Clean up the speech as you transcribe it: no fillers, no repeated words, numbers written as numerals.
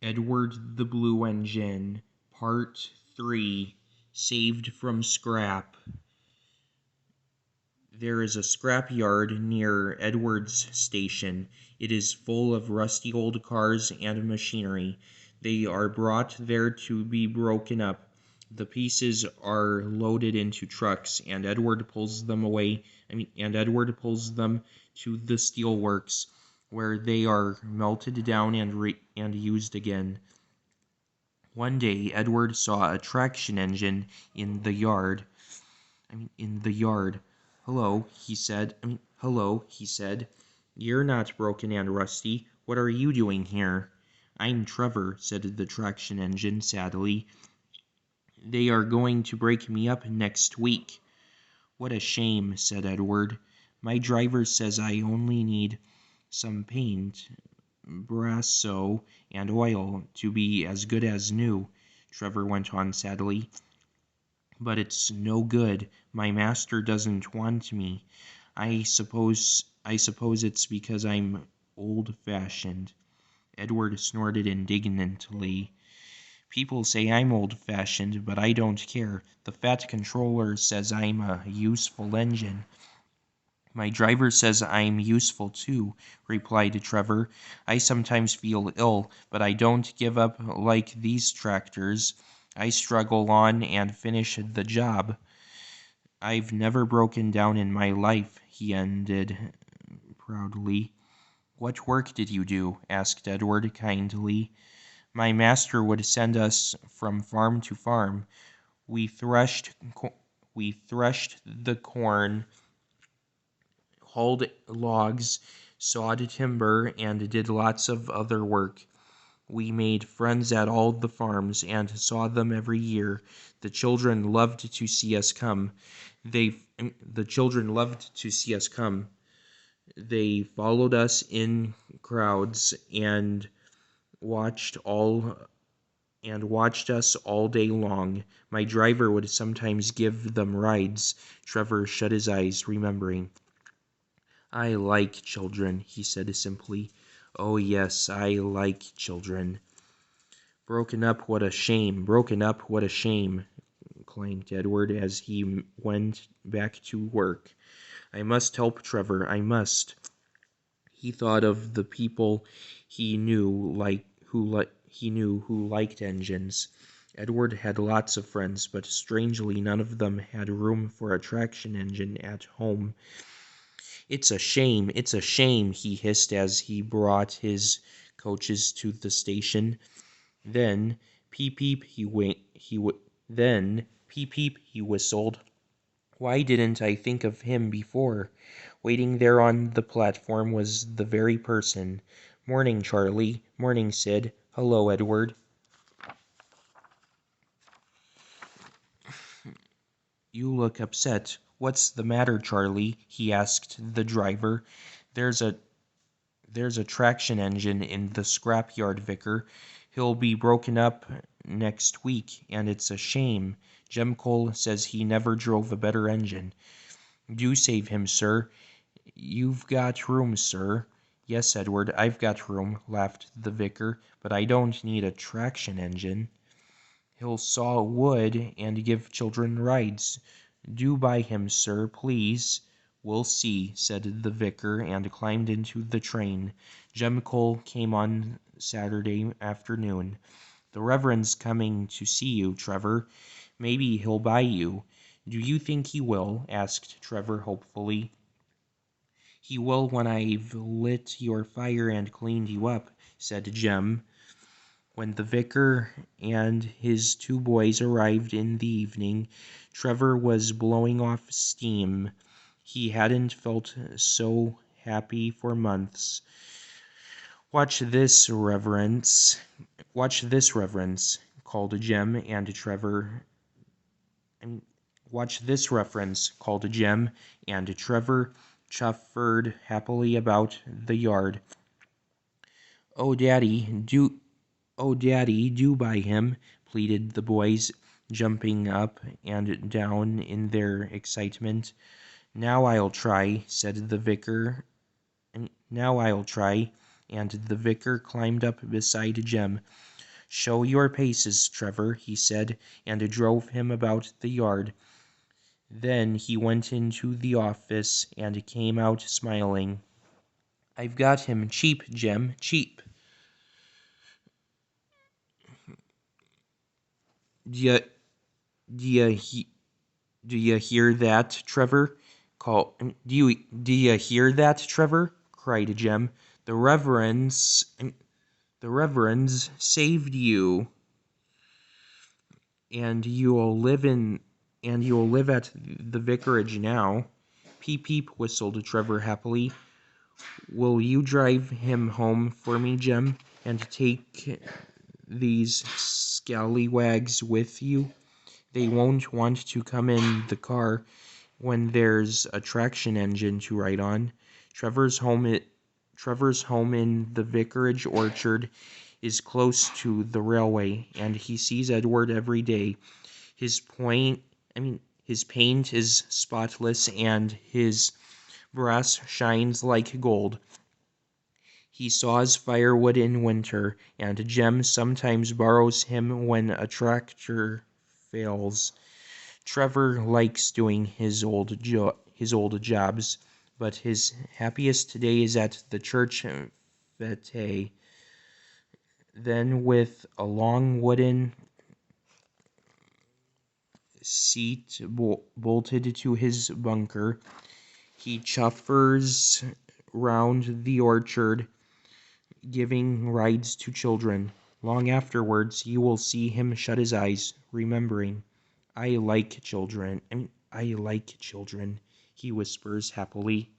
Edward the Blue Engine, Part 3, Saved from Scrap. There is a scrap yard near Edward's station. It is full of rusty old cars and machinery. They are brought there to be broken up. The pieces are loaded into trucks, and Edward pulls them to the steel works, where they are melted down and used again. One day, Edward saw a traction engine in the yard. Hello, he said. Hello, he said. You're not broken and rusty. What are you doing here? I'm Trevor, said the traction engine sadly. They are going to break me up next week. What a shame, said Edward. My driver says I only need some paint, brasso, and oil to be as good as new, Trevor went on sadly. But it's no good. My master doesn't want me. I suppose it's because I'm old-fashioned. Edward snorted indignantly. People say I'm old-fashioned, but I don't care. The Fat Controller says I'm a useful engine. My driver says I'm useful too, replied Trevor. I sometimes feel ill, but I don't give up like these tractors. I struggle on and finish the job. I've never broken down in my life, he ended proudly. What work did you do? Asked Edward kindly. My master would send us from farm to farm. We threshed the corn, hauled logs, sawed timber, and did lots of other work. We made friends at all the farms and saw them every year. The children loved to see us come. They followed us in crowds and watched us all day long. My driver would sometimes give them rides. Trevor shut his eyes, remembering. I like children, he said simply. Oh, yes, I like children. Broken up, what a shame, claimed Edward as he went back to work. I must help Trevor, I must. He thought of the people he knew who liked engines. Edward had lots of friends, but strangely none of them had room for a traction engine at home. It's a shame, he hissed as he brought his coaches to the station. Then, peep peep, he whistled. Why didn't I think of him before? Waiting there on the platform was the very person. Morning, Charlie. Morning, Sid. Hello, Edward. You look upset. What's the matter, Charlie? He asked the driver. There's a traction engine in the scrapyard, Vicar. He'll be broken up next week, and it's a shame. Jem Cole says he never drove a better engine. Do save him, sir. You've got room, sir. Yes, Edward, I've got room, laughed the vicar, but I don't need a traction engine. He'll saw wood and give children rides. Do buy him, sir, please. We'll see, said the vicar, and climbed into the train. Jem Cole came on Saturday afternoon. The Reverend's coming to see you, Trevor. Maybe he'll buy you. Do you think he will? Asked Trevor hopefully. He will when I've lit your fire and cleaned you up, said Jem. When the vicar and his two boys arrived in the evening, Trevor was blowing off steam. He hadn't felt so happy for months. Watch this, Reverence, called Jem, and Trevor. Watch this reference, called Jem, and Trevor chuffered happily about the yard. Oh, Daddy, do buy him, pleaded the boys, jumping up and down in their excitement. Now I'll try, said the vicar. Now I'll try. and the vicar climbed up beside Jem. "Show your paces, Trevor," he said, and drove him about the yard. Then he went into the office and came out smiling. "I've got him cheap, Jem, cheap. D'ye, d'ye, d'ye hear that, Trevor? Do you hear that, Trevor?" cried Jem. The Reverend's saved you, and you'll live at the vicarage now." "Peep, peep," whistled Trevor happily. "Will you drive him home for me, Jem, and take these scallywags with you? They won't want to come in the car when there's a traction engine to ride on." Trevor's home in the vicarage orchard is close to the railway, and he sees Edward every day. His paint is spotless, and his brass shines like gold. He saws firewood in winter, and Jem sometimes borrows him when a tractor fails. Trevor likes doing his old jobs, but his happiest day is at the church fete. Then, with a long wooden seat bolted to his bunker, he chuffers round the orchard, giving rides to children. Long afterwards, you will see him shut his eyes, remembering. I like children," he whispers happily.